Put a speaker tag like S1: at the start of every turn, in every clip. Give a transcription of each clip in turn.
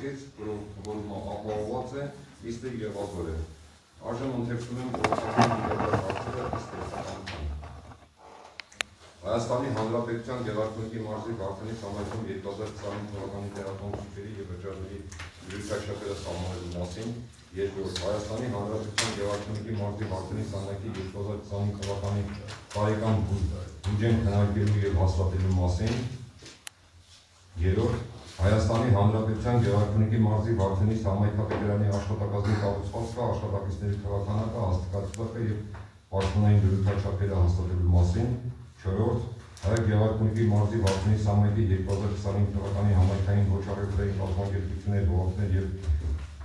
S1: տարածքից, որում ապահովված է, իսկ եղածոր է։ Այժմ ընթերցում եմ գործական դիտարկարծերը ըստ տեսականության։ Հայաստանի Հանրապետության Գեղարքունիքի մարզի Վարդենի համայնքում 2025 թվականի տեղական ցուցերի եւ վճարների յուրաքանչյուրը սահմանելու մասին, երկրորդ Հայաստանի Հանրապետության Գեղարքունիքի մարզի Վարդենի համայնքի 2025 թվականի տարեկան բյուջեն քննարկելու եւ հաստատելու մասին, երրորդ Հայաստանի Հանրապետության Գեղարքունիքի մարզի Վարդենի համայնքապետարանի աշխատակազմի կառուցվածքը, աշխատակիցների թվականակը, հաստատվածը եւ պաշտոնային դրույթաչափերը հաստատելու մասին, չորրորդ Հայ Գեղարքունիքի մարզի Վարդենի համայնքի 2025 թվականի համայնքային ոչառությունների կազմակերպությունների բողոքներ եւ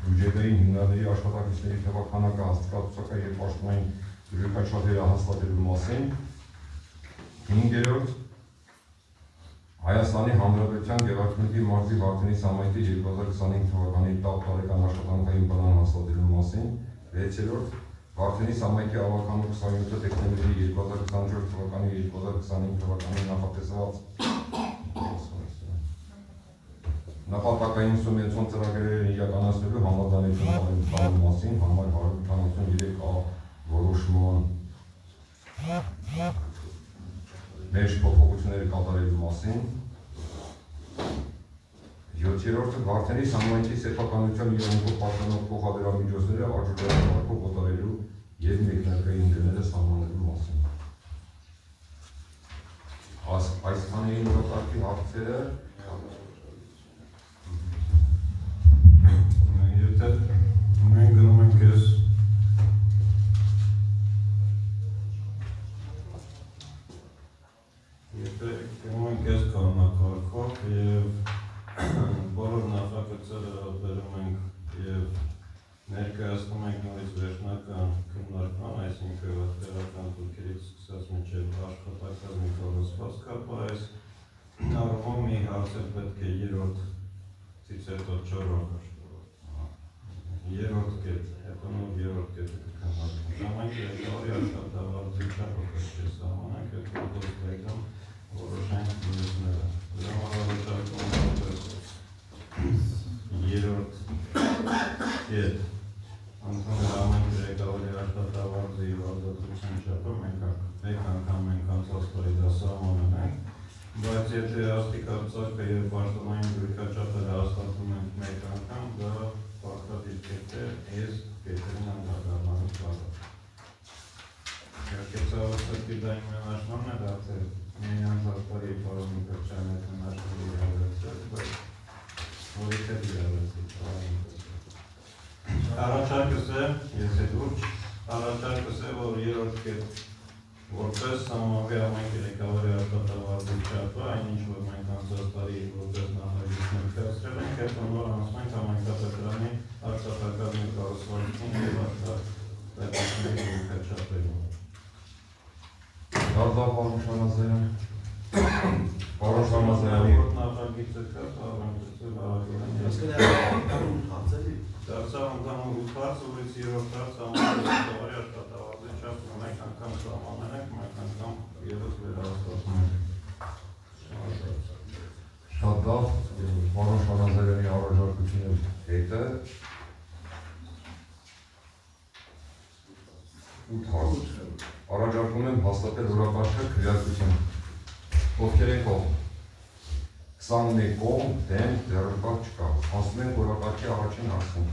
S1: բյուջետային հիմնադրամների աշխատակիցների թվականակը, հաստատվածը եւ պաշտոնային դրույթաչափերը հաստատելու մասին, հինգերորդ Հայաստանի Հանրապետության Գեղարքունիքի մարզի Վարդենի համայնքի 2025 թվականի տարեկան աշխատանքային պլան հաստատելու մասին, վեցերորդ Վարդենի համայնքի ավականու 27 դեկտեմբերի 2024 թվականի 2025 թվականի նախատեսված նպատակային սուբվենցիոն ծրագրերը իրականացնելու համաձայնություն տալու մասին, համար 183A որոշման մեջ փոփոխությունների կատարելու մասին, 7-րդը Վարդենի համայնքի սեփականության իրավունքով պաշտպանող փոխադրամիջոցները արժութային կարգով կատարելու եւ մեկնարկային գները սահմանելու մասին։ Այսքան էին օրակարգի հարցերը։
S2: Եթե մենք գնում ենք ես կանոնակարգով եւ բոլոր նախագծերը բերում ենք եւ ներկայացնում ենք նորից վերջնական քննարկման, այսինքն տեղական թուրքերից սկսած մինչեւ աշխատակազմի կառուցված կապը, այս առումով մի հարց պետք է երրորդից հետո չորրորդ երրորդ կետ, հետո նոր երրորդ կետը կքննարկում։ Ժամանակի եկավարի աշխատավարձի չափը պետք է սահմանենք, հետո գործում որոշենք բյուջետները։ Երրորդ կետ, ընդունել ամեն եկավարի աշխատավարձի վարձատրության չափը մեկ անգամ մենք անցած տարի դա սահմանում ենք, բայց եթե աստիճանացակը եւ պաշտոնային դրույթաչափերը հաստատում ենք մեկ անգամ, դա պարտադիր կետ է այս կետերին անդրադառնալու կարող։ Երկեցավոցակի դա իմանաշնորհն է դարձել միայն անցած տարի պարոն Միկրչյանը քննարկումների իրավացել, բայց որից է իրավացել։ Առաջարկս է, ես է լուրջ, առաջարկս է, որ երրորդ կետ որպես համավի ամեն եկավարի աշխատավարձի չափը, այնինչ որ մենք անցած տարի որպես նախագիծ ներկայացրել ենք, հետո նոր անցնում ենք համայնքապետարանի աշխատակազմի կառուցվածքին եւ աշխատակազմի դրույթաչափերին։
S1: Դարձավ պարոն Շանազարյան։ Պարոն Շանազարյանի
S2: նախագիծը կա, parlamentul Դարձավ ընդհանուր 8 հարց, որից երրորդ հարց համայնքապետարանի աշխատավարձի չափը մեկ անգամ սահմանում ենք, մեկ անգամ ևս վերահաստատում ենք։
S1: Շատ լավ, պարոն Շանազարյանի առաջարկությունը հետը 8 հարց։ Առաջարկում եմ հաստատել օրակարգը քվեարկությամբ։ Ովքեր են կողմ։ 21 կողմ, դեմ, դեռակարգ չկա։ Ասում ենք օրակարգի առաջին հարցին։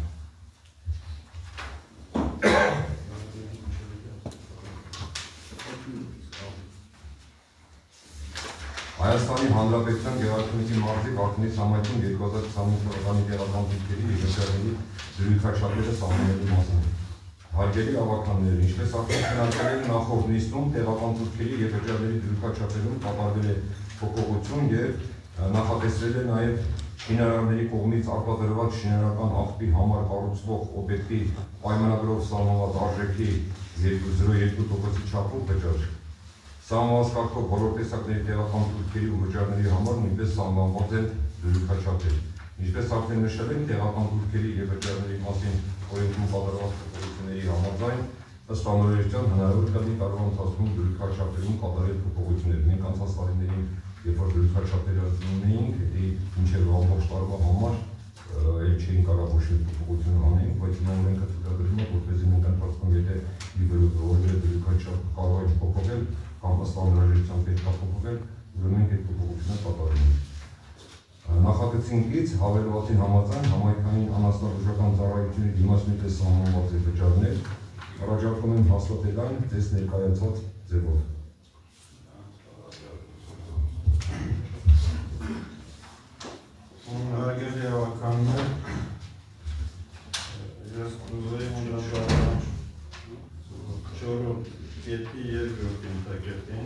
S1: Հայաստանի Հանրապետության Գեղարքունիքի մարզի Վարդենի համայնքում 2025 թվականի տեղական դեպքերի եւ վճարների դրույթաչափերը սահմանելու մասին։ Հարգելի ավականներ, ինչպես արդեն քննարկվել է նախորդ նիստում, տեղական դեպքերի եւ վճարների դրույթաչափերում կատարվել է փոփոխություն եւ նախատեսվել է նաեւ շինարարների կողմից արտադրված շինարարական աղբի համար կառուցվող օբյեկտի պայմանագրով սահմանված արժեքի 0.02%-ի չափով վճար։ Սահմանված կարգով բոլոր տեսակների տեղական դուրքերի ու վճարների համար նույնպես սահմանված են դրույթաչափեր։ Ինչպես արդեն նշել ենք, տեղական դուրքերի եւ վճարների մասին օրենքում կատարված փոփոխությունների համաձայն ըստ անհրաժեշտության հնարավոր կլինի տարվա ընթացքում դրույթաչափերում կատարել փոփոխություններ։ Մենք անցած տարիներին երբ որ դրույթաչափերը ունեինք, դա մինչև ամբողջ տարվա համար էլ որոշ փոփոխություն անենք, բայց նա օրենքը ցուցադրում է, որպեսզի մենք ընթացքում եթե որևէ դրույքաչափ կարող է փոփոխել կամ ըստ անհրաժեշտության պետք է փոփոխել, ուրեմն մենք այդ փոփոխությունը կատարում ենք։ Նախագծինքից հավելվածին համաձայն համայնքային անասնաբուժական ծառայությունների դիմացինի պես սահմանված վճարներ առաջարկում են հաստատել այն ձեզ ներկայացված ձևով։
S2: Հարգելի հավաքաններ, ես կուզեի անդրադառնալ 4-րդ կետի երկրորդ ենթակետին,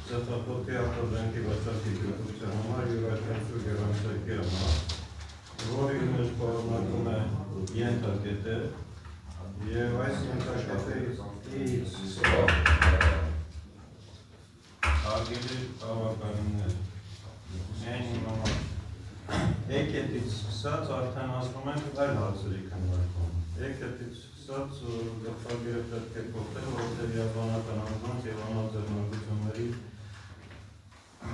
S2: Ստեղծագործի արտադրանքի վաճառքի գիտության համար յուրաքանչյուր գեղարվեստի համար, որի մեջ պարունակում է ենթակետեր, եւ այս ենթակետերից հարգելի հավաքաններ, այն եկետից սկսած արդեն ասում ենք այլ հարցերի քննարկում։ Եկետից սկսած գլխագիրը պետք է փոխել, որտեղ իրավաբանական անձանց եւ անձեռնարկությունների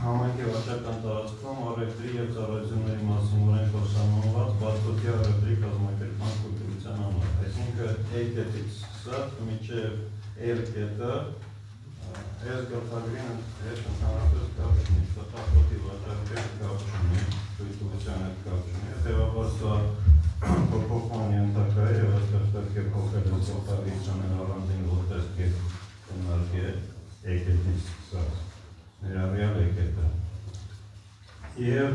S2: համայնքի վարչական տարածքում առևտրի եւ ծառայությունների մասին օրենքով սահմանված բացօթյա առևտրի կազմակերպման կուրսության համար։ Այսինքն A-կետից սկսած մինչեւ L-կետը այս գլխագրին հետ ընդհանրապես կապ չունի, ստեղծագործի վաճառքի կապ չունի, գույտության հետ կապ չունի։ Հետևաբար սա փոփոխման ենթակա է եւ այստեղ պետք է փոխել գլխագրիչները առանձին որպես կետ քննարկել A-կետից սկսած։ Ներառյալ եկետը։ Եվ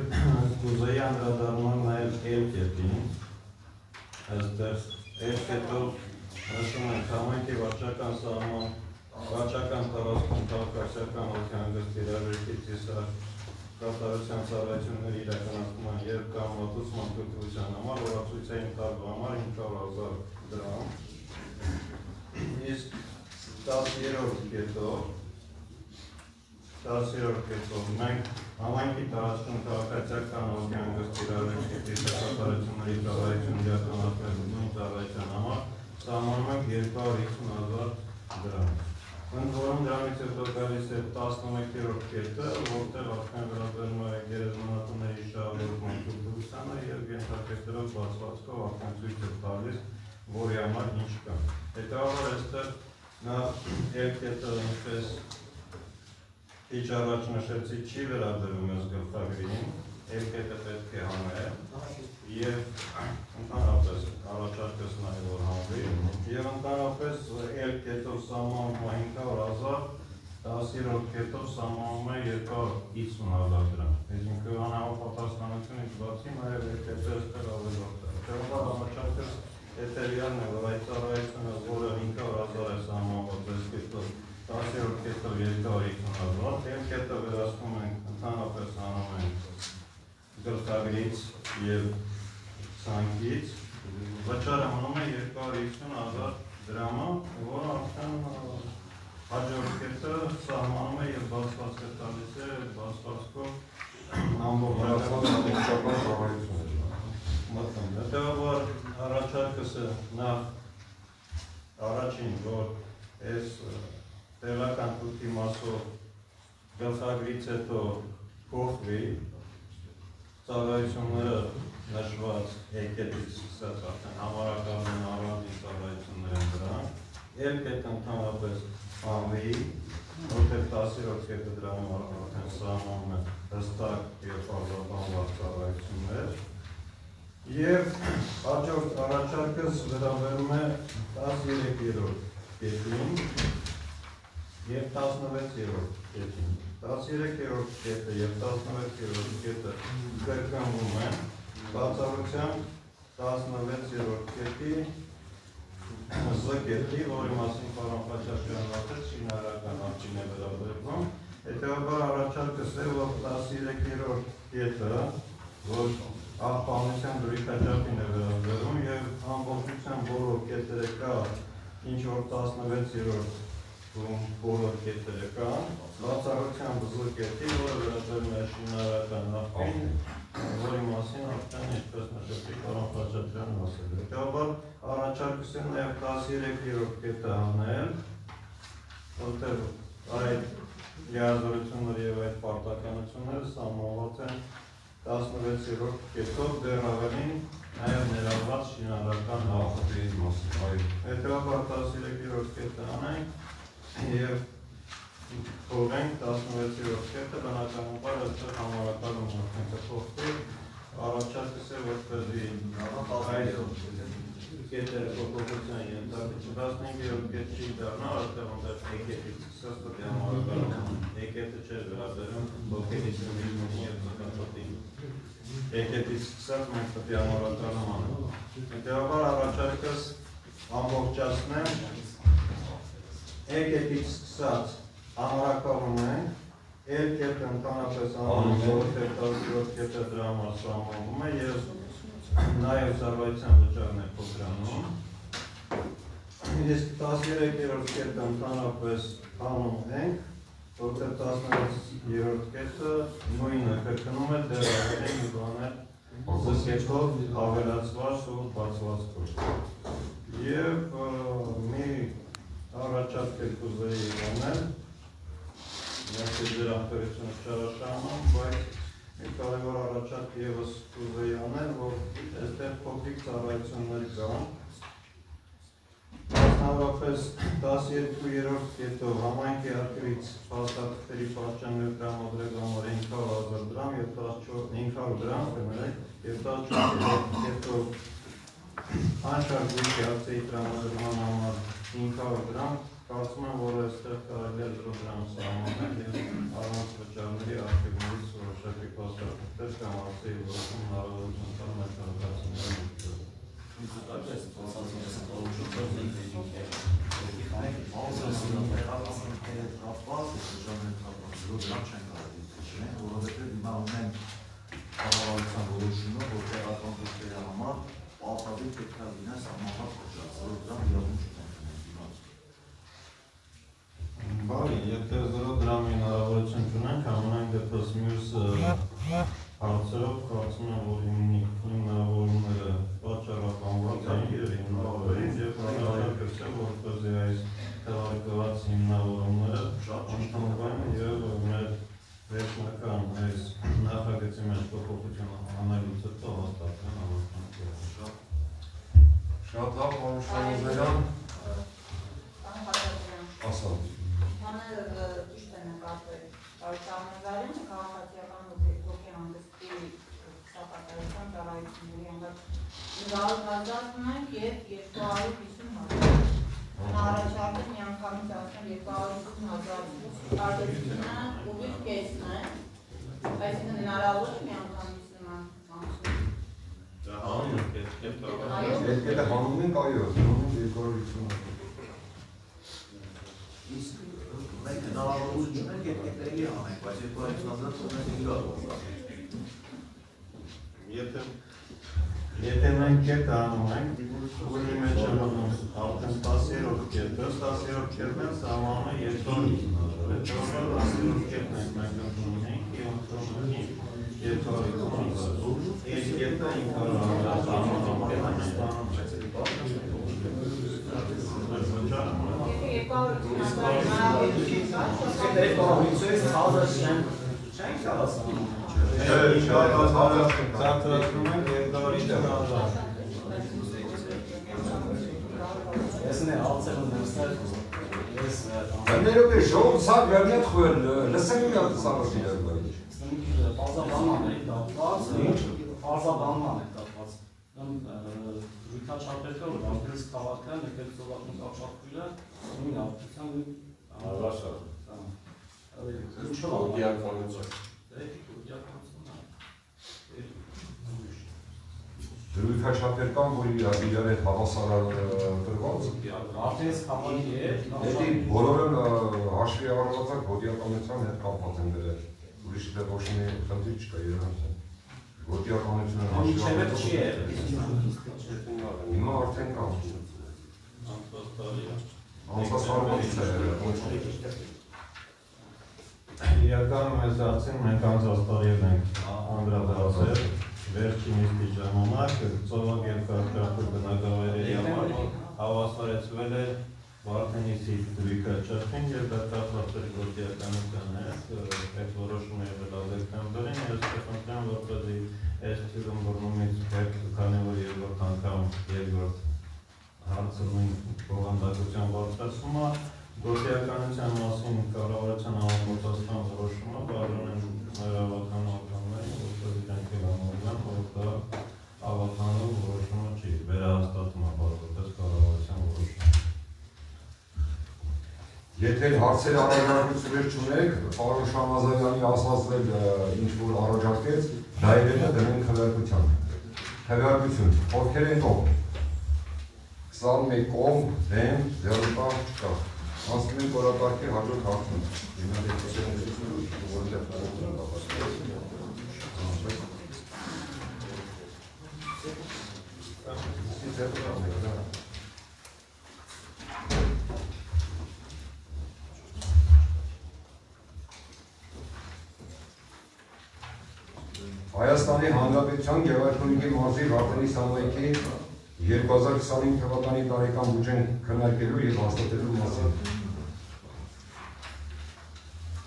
S2: կուզեի անդրադառնալ նաև L-կետին, այստեղ L-կետով նշում ենք համայնքի վարչական սահման, վարչական տարածքում քաղաքացիական օդանավակայանք իրավունքից ծիսար կատարության ծառայությունների իրականացման եւ կամ մատուցման կրթության համար օրացույցային տարվա համար 500,000 դրամ։ Իսկ 10-րդ կետով մենք համայնքի տարածքում քաղաքացիական օդանավակայանք իրավունքից ծիսար կատարությունների ծառայություն իրականացման ծառայության համար սահմանում ենք 250,000 դրամ։ Ընդ որում դրանից հետո գալիս է 11-րդ կետը, որտեղ արդեն վերաբերում է գերեզմանատունների շահավորման կուրսությանը եւ ենթակետերով բացվածքով արդեն ցույց է տալիս, որի համար ինչ կա։ Հետո այստեղ նա L-կետը ինչպես քիչ առաջ նշեցի չի վերաբերում այս գլխագրին, L-կետը պետք է հանել եւ ընդհանրապես առաջարկս նաեւ որ հանվի եւ ընդհանրապես L-կետով սահմանում է 500,000, 10-րդ կետով սահմանում է 250,000 դրամ։ Այսինքն անհապատասխանությունից բացի նաեւ L-կետը այստեղ ավելորդ է։ Հետո առաջարկս հետեւյալն է, որ այդ ծառայությունը, որը 500,000 է սահմանված այս կետով, 10-րդ կետով 250,000, L-կետը վերացնում ենք ընդհանրապես հանում ենք գլխագրից եւ ցանկից, վճարը մնում է 250,000 դրամը, որը արդեն հաջորդ կետը սահմանում է եւ բացվածք է տալիս է բացվածքով ամբողջ
S1: ծառայություն։
S2: Հետևաբար առաջարկս է նախ առաջին, որ այս տեղական թուղթի մասով գլխագրից հետո փոխվի ծառայությունները նշված եկետից սկսած արդեն համարակարգն առանձին ծառայություններ են դրանք, L-կետը ընդհանրապես հանվի, որտեղ 10-րդ կետը դրանում արդեն սահմանում է հստակ եւ պարզաբանված ծառայություններ, եւ հաջորդ առաջարկս վերաբերում է 13-րդ կետին եւ 16-րդ կետին։ 13-րդ կետը եւ 16-րդ կետը կրկնվում են բացառությամբ 16-րդ կետի Z-կետի, որի մասին պարոն Խաչատրյանն ասաց, շինարարական արդյունքին է վերաբերվում։ Հետևաբար առաջարկս է, որ 13-րդ կետը, որ աղբանության դրույքաչափին է վերաբերվում եւ ամբողջությամբ բոլոր կետերը կա, ինչ որ 16-րդ բոլոր կետերը կան, բացառությամբ Z-կետի, որը վերաբերում է շինարարական արդյունքին, որի մասին արդեն ինչպես նշեցի պարոն Խաչատրյանն ասել է։ Հետևաբար առաջարկս է նաև 13-րդ կետը հանել, որտեղ այդ լիազորությունները եւ այդ պարտականությունները սահմանված են 16-րդ կետով, դեռ ավելին նաև
S1: մասին, այո։
S2: Հետևաբար 13-րդ կետը անենք և թողենք 16-րդ կետը բնականաբար այստեղ համարակալում արդեն կփոխվի, առաջարկս է որպեսզի այս կետերը փոփոխության ենթարկվի 15-րդ կետ չի դառնա, այստեղ այնտեղ եկետից սկսած պետք է համարակալում եկետը չէր վերաբերում ոգելից և զգացոտի եկետից սկսած մենք պետք է համարակալում անենք։ Հետևաբար առաջարկս ամբողջացնեմ եկետից սկսած համարակալում ենք, էլ կետը ընդհանրապես անում որովհետև 10-րդ կետը դրա համար սահմանվում է և նաև զարգացության վճարն է փոքրանում։ Իսկ 13-րդ կետը ընդհանրապես անում ենք, որովհետև 16-րդ կետը նույնը կրկնում է դեռ ավելի մի բաներ զսկեցով ավելացված ու բացվածքով։ Եվ մի առաջարկ կուզեի անել, Ներքեզ ձեր ախտորությունը չարաշահանում, բայց մի կարևոր առաջարկ ևս կուզեի անել, որ այստեղ փոքրիկ ծառայություններ կան։ Մասնավորապես 12-րդ կետով համայնքի արկրից փաստաթղթերի պաշտպաններ տրամադրել համար 500,000 դրամ և 500 դրամ և 14-րդ կետով անշարժ գույքի ակցիայի տրամադրման համար 500 դրամ կարծում եմ, որ այստեղ կարելի է 0 դրամ սահմանել և առանց վճարների արգելքներից որոշակի փաստաթղթեր կամ ակցիայի որոշում հնարավորություն տալ մեր քաղաքացիներին։ Բարի, եթե 0 դրամի հնարավորություն չունենք, ամենայն դեպս մյուս հարցերով կարծում եմ, որ հիմնավորումները պատճառաբանված են և հիմնավորին և առաջարկս է, որպեսզի այս թվարկված հիմնավորումները ընդունվեն և մեր վերջնական այս նախագծի մեջ փոփոխություն անելուց հետո հաստատվեն համապատասխան։
S1: Շատ լավ, պարոն Շահնազարյան, ասա։
S3: Բաները ճիշտ են նկատվել, պարոն Շահնազարյանը քաղաքացիական ոգեհանգստի սապատայական ծառայությունների համար նվազեցնում ենք և 250,000։ Առաջարկը միանգամից ասում 250,000 տարբերությունը ուղիղ կեսն է, այսինքն հնարավոր է միանգամից նման անցում։
S2: Դա հանում ենք այդ
S1: կետը հանում ենք, այո, հանում ենք 250,000։
S4: Իսկ մենք հնարավորություն չունենք այդ կետերի անենք, բայց 250,000 ունենք
S2: Եթե մենք կետը անում ենք, ունի մեջ ամանում արդեն 10-րդ կետը, 10-րդ կետն են սահմանը 250,000, 10-րդ կետն ենք մենք ընդունում ենք և ընդունում ենք 250,000, այս կետը 500,000 սահմանում
S1: Ներով է ժողով սավ վերնյատ խույր, լսեմ մի հատ սավասի դարբարիչ։
S5: Պարզաբանման է կապված։ Ռույթաչապետը, որ անգլիս քաղաքը, նկել ծովակում կապշապվիլը, նույն ապտության ինչով ալդիականություն։
S1: Զրույթաչապեր կան, որ իրար հետ հավասարագրված։
S5: Արդեն ես քաղաքի է։
S1: Էդի բոլորն հաշվի առնվածակ գոտիականության հետ կապված են դրել։ Ուրիշ դե ոչ մի խնդիր չկա երևանցին։ Գոտիականությունը հաշվի առնվածակ։ Հիմա արդեն կա։ Անցասարված է։
S2: Իրականում այս հարցին մենք անցած տարիներ ենք անդրադարձել վերջին իսկի ժամանակ ծովակ երկրաչափ բնակավայրերի համար հավասարեցվել է Վարդենիսի դրույքաչափին և դա կապված է գործիականության հետ, այդ որոշումը եղել է դեկտեմբերին, ես կխնդրեմ, որպեսզի այս թյուրըմբռնումից քանի որ երկրորդ անգամ երկրորդ հարցնում ենք բովանդակության բարձրացումը, գործիականության մասին կառավարության համագործակցության որոշումը բաժանել հավաքական օրգաններին, որտեղ իրենք էլ համոզվեն, որ դա հավաքական որոշումը չի, վերահաստատում է բարձրապես կառավարության որոշումը։
S1: Եթե հարցեր առաջարկություններ չունեք, պարոն Շահնազարյանի ասած ինչ-որ առաջարկեց, դա իրենը դնենք քվեարկության։ Քվեարկություն, ովքեր են կողմ։ 21 կողմ, դեմ, ձեռնպահ չկա։ Ասում ենք օրակարգի հաջորդ հարցում։ Հայաստանի Հանրապետության Գեղարքունիքի մարզի Վարդանի Սամայքի 2025 թվականի տարեկան բյուջեն քննարկելու եւ հաստատելու մասին։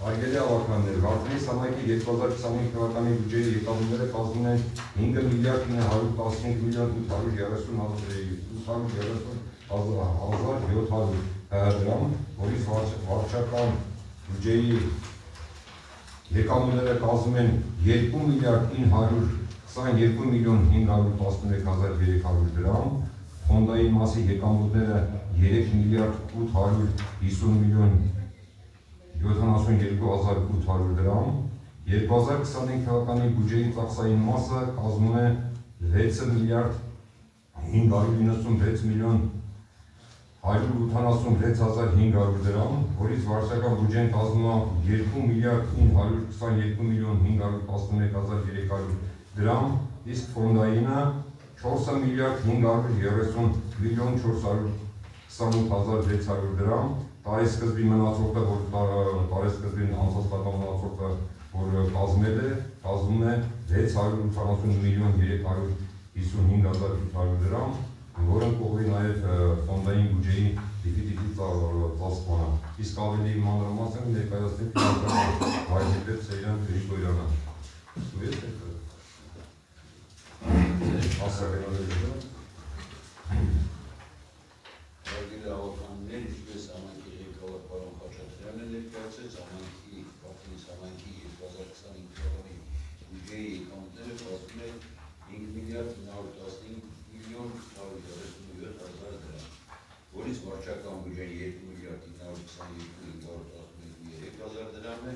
S1: Հարգելի ավականներ, Վարդանի Սամայքի 2025 թվականի բյուջեի եկամուտները կազմում են 5 միլիարդ 915 միլիոն 830,700 դրամ, որից վարչական բյուջեի եկամուտները կազմում են 2 միլիարդ 922 միլիոն 513,300 դրամ, ֆոնդային մասի եկամուտները 3 միլիարդ 850 միլիոն 72,800 դրամ, 2025 թվականի բյուջեի ծախսային մասը կազմում է 6 միլիարդ 596 միլիոն 186,500 դրամ, որից վարչական բյուջեն կազմում է 2 միլիարդ 922 միլիոն 511,300 դրամ, իսկ ֆոնդայինը 4 միլիարդ 530 միլիոն 428,600 դրամ, տարեսկզբի մնացորդը, որ տարեսկզբին անցած տարվա մնացորդը, որ կազմել է, կազմում է 680 միլիոն 355,800 դրամ, որոնք կողմի նաև ֆոնդային բյուջեի դիվիդենդի ծախսմանը։ Իսկ ավելի մանրամասն ներկայացնենք վարչապետ Սերյան Գրիգորյանը։
S6: Հարգելի ավականներ, ինչպես համայնքի ղեկավար պարոն Խաչատրյանը ներկայացրեց, համայնքի Վարդանի Սամայքի 2025 թվականի բյուջեի եկամուտները կազմում են 5 միլիարդ 915 միլիոն 837,000 դրամ, որից վարչական բյուջեն 2 միլիարդ 922,513,000 դրամ է,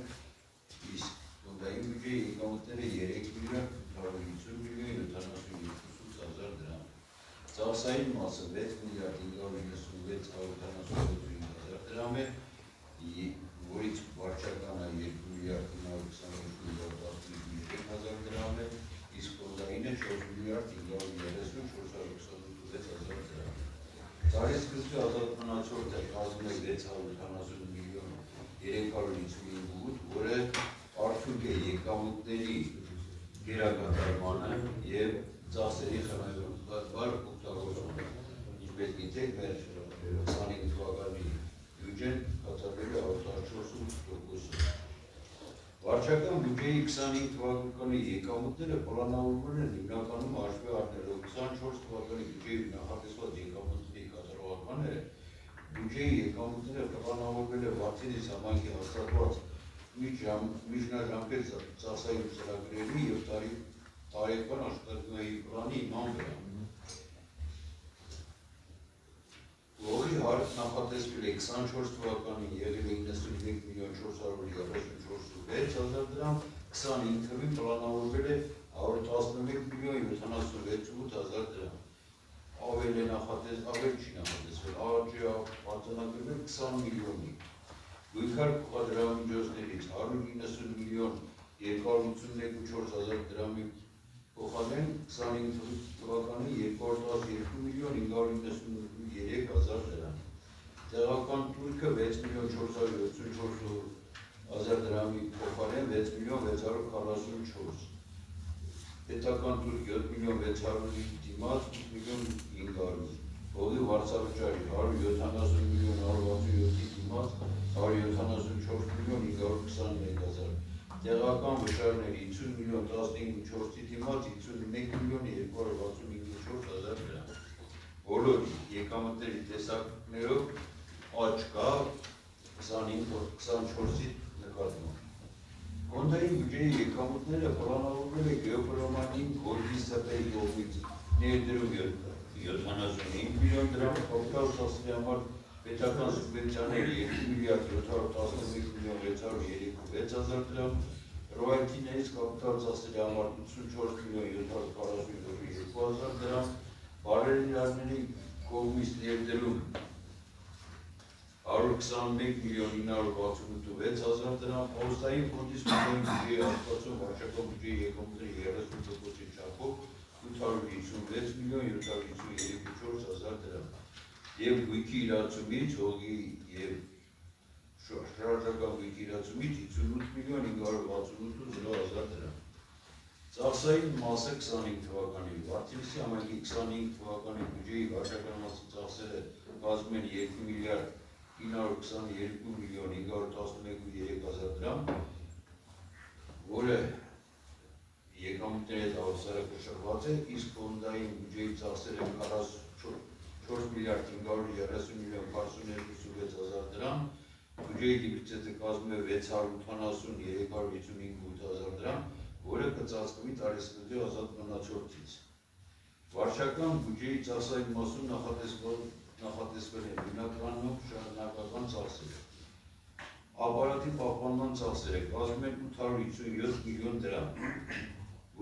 S6: իսկ ֆոնդային բյուջեի եկամուտները 3 միլիարդ 850 միլիոն 72,000 դրամ, ծախսային մասը 6 միլիարդ 596,000 դրամ է, որից վարչականը 2 միլիարդ 922,513,000 դրամ է, իսկ ֆոնդայինը 4 միլիարդ 530,426,000 դրամ։ Տարեսկզբի ազատ մնացորդը կազմում է 670 միլիոն 355, որը արդյունք է եկամուտների գերակատարմանը և ծախսերի խնայողաբար օգտագործումը։ Ինչպես գիտեք, մեր 25 թվականի բյուջեն կատարվել է 104%։ Վարչական բյուջեի 25 թվականի եկամուտները պլանավորվել են հիմնականում հաշվի առնելով 24 թվականի բյուջեի նախատեսված եկամուտների կատարողականը բյուջեի եկամուտները պլանավորվել է Վարդանի Սամայքի հաստատված միջնաժամկետ ծախսային ծրագրերի և տարեկան աշխատանքների պլանի հիման վրա։ Որի հարկ նախատեսվել է 24 թվականին եղել է 91 միլիոն 434,600 դրամ, 25 թվին պլանավորվել է 111 միլիոն 76,800 դրամ։ Ավել չի նախատեսվել, աճի արձանագրվել 20 միլիոնի։ Գույքար փոխադրամիջոցներից 190 միլիոն 281,400 դրամի փոխարեն 25 թվականի 212 միլիոն 593,000 դրամ։ Տեղական թուրքը 6 միլիոն 474,000 դրամի փոխարեն 6 միլիոն 644։ Պետական թուրք 7 միլիոն 600-ի դիմաց 8 միլիոն 500։ Հողի վարձավճարի 170 միլիոն 167-ի դիմաց 174 միլիոն 521,000։ Տեղական վճարների 50 միլիոն 15,4-ի դիմաց 51 միլիոն 265,400 դրամ։ Բոլոր եկամուտների եկամուտների տեսակներով աճ կա 25-24-ի նկատմամբ։ Ֆոնդային բյուջեի եկամուտները պլանավորվել է գեոպրոմանին գորգի սպերի կողմից ներդրում 75 միլիոն դրամ, կապիտալ ծախսերի համար պետական սուբվենցիաներ 2 միլիարդ 711 միլիոն 636 դրամ, ռոյալթիներից կապիտալ ծախսերի համար 84 միլիոն 742 դրամ, բարերարների կողմից ներդրում 121 միլիոն 968 դրամ, հոստային ֆոնդից ֆոնդային բյուջեի արտացում վարչական բյուջեի եկամուտների 30%-ի չափով 856 միլիոն 753 դրամ և գույքի իրացումից հողի և շարժական գույքի իրացումից 58 միլիոն 968 դրամ։ Ծախսային մասը 25 թվականի, Վարդենիսի համայնքի 25 թվականի բյուջեի վարչական մասի ծախսերը կազմում են 2 միլիարդ 922 միլիոն 511 դրամ, որը եկամուտների հետ հավասարակշռված է, իսկ ֆոնդային բյուջեի ծախսերը 44 միլիարդ 530 միլիոն 42 դրամ, բյուջեի դիվիդենտը կազմում է 680 355 դրամ, որը կծածկվի տարեսկզբի ազատ մնացորդից։ Վարչական բյուջեի ծախսային մասում նախատեսվել է հիմնականում շարունակական ծախսերը։ Ապարատի պահպանման ծախսերը կազմում են 857 միլիոն դրամ,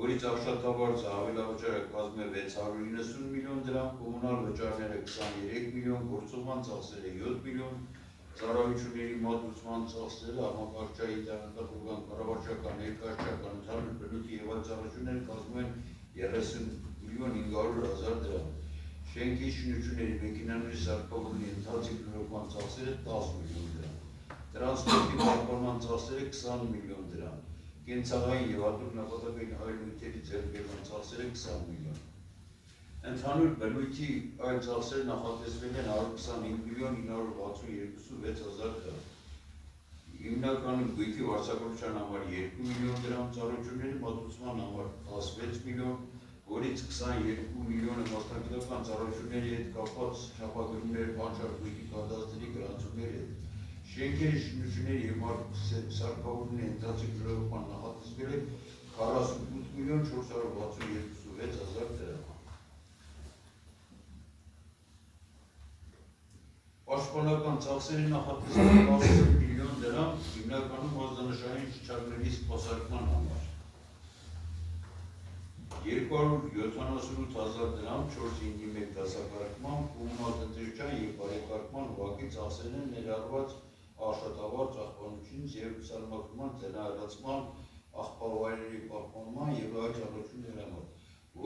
S6: որից աշխատավարձը ավելավճարը կազմում է 690 միլիոն դրամ, կոմունալ վճարները 23 միլիոն, գործողման ծախսերը 7 միլիոն, ծառայությունների մատուցման ծախսերը, համակարգչային տեղեկատվական, կառավարչական, ներկայացական, ընդհանուր բնույթի և այլ ծառայությունները կազմում են 30 միլիոն 500 դրամ, շենքի շինությունների մեքենաների սարքավորումների ընթացիկ լրացման ծախսերը 10 միլիոն դրամ, տրանսպորտի պահպանման ծախսերը 20 միլիոն դրամ, կենցաղային և հատուկ նպատակային այլ նյութերի ձեռքբերման ծախսերը 20 միլիոն։ Ընդհանուր բնույթի այլ ծախսերը նախատեսվել են 125 միլիոն 966 դրամ։ Հիմնականում գույքի վարձակալության համար 2 միլիոն դրամ, ծառայությունների մատուցման համար 16 միլիոն, որից 22 միլիոնը մասնագիտական ծառայությունների հետ կապված չափագրումներ, բանջար գույքի կադաստրի գրանցումների հետ։ Շենքերի շինությունների և սարքավորումների ընթացիկ լրացման նախատեսվել է 48 միլիոն 462 դրամ։ Պաշտպանական ծախսերի նախատեսվել 10 միլիոն դրամ, հիմնականում ազդանշային շրջանների սպասարկման համար։ 278 դրամ 4-5 դասակարգման, կոմունալ տնտեսության և բարեկարգման ուղղակի ծախսերն են ներառված աշխատավարձ աղբանությունից և սարմակրման ձեռնարկման աղբավայրերի պահպանման և այլ ծառայությունների համար,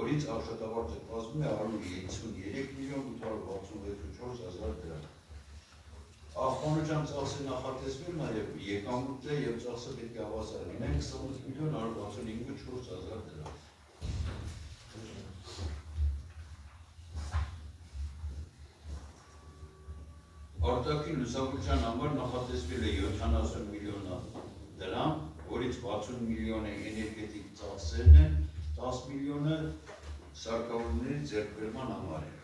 S6: որից աշխատավարձը կազմում է 153 միլիոն 864 դրամ։ Աղբանության ծախսը նախատեսվել նաև եկամուտը և ծախսը պետք է հավասար լինեն 28 միլիոն 165 դրամ։ Արտաքին լուսավորության համար նախատեսվել է 70 միլիոն դրամ, որից 60 միլիոնը էներգետիկ ծախսերն են, 10 միլիոնը սարքավորումների ձեռքբերման համար է։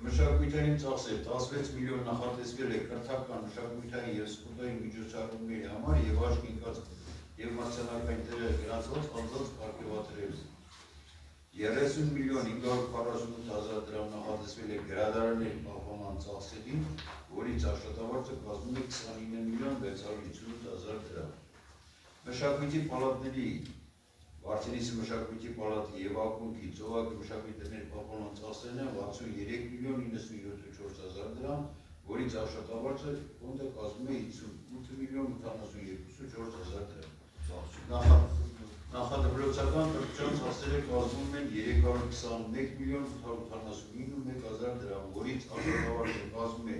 S6: Մշակութային ծախսեր 16 միլիոն նախատեսվել է կրթական, մշակութային և սպորտային միջոցառումների համար և աչք ընկած և մրցանակային տեղեր գրանցված անձանց պարգևատրելու։ 30 միլիոն 548 դրամ նախատեսվել է գրադարանների պահպանման ծախսերին, որից աշխատավարձը կազմում է 29 միլիոն 658 դրամ։ Մշակույթի պալատների Վարդենիսի մշակույթի պալատի և ակունքի ծովակի մշակույթների պահպանման ծախսերն են 63 միլիոն 974 դրամ, որից աշխատավարձը ֆոնդը կազմում է 58 միլիոն 724 դրամ։ Նախադպրոցական կրթության ծախսերը կազմում են 321 միլիոն 879 դրամ, որից աշխատավարձը կազմում է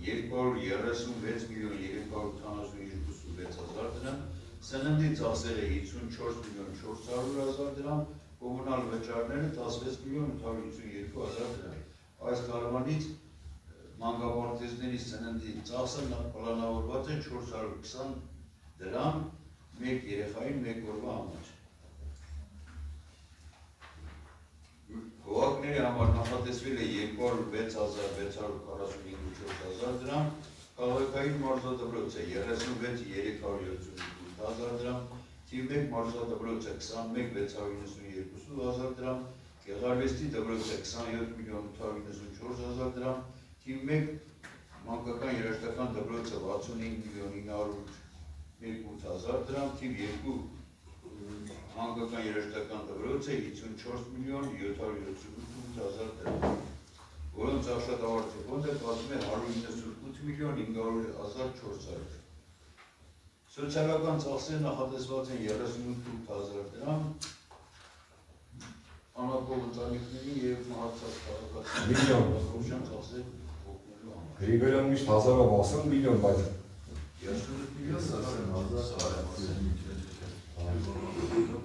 S6: 236 միլիոն 382 դրամ, սննդի ծախսերը 54 միլիոն 400 դրամ, կոմունալ վճարները 16 միլիոն 852 դրամ։ Այս տարվանից մանկապարտեզների սննդի ծախսը պլանավորված է 420 դրամ մեկ երեխային մեկ օրվա համար։ Գովակ Փոխոցների համար նախատեսվել է 206,645 դրամ, քաղաքային մարզադպրոցը 36,372 դրամ, թիվ 1 մարզադպրոցը 21,692 դրամ, Գեղարվեստի դպրոցը 27,894 դրամ, թիվ 1 մանկական երաժշտական դպրոցը 65,902 դրամ, թիվ 2 մանկական երաժշտական դպրոցը 54,778 դրամ, որոնց աշխատավարձի ֆոնդը կազմում է 198,500,400 Սոցիալական ծախսեր նախատեսված են 38,000 դրամ, անապով ընտանիքների և մահացած քաղաքացիների ծախսեր օգնելու համար։
S1: Գրիգորյան միշտ հազարով ասում, միլիոն բայց
S6: 38 միլիոն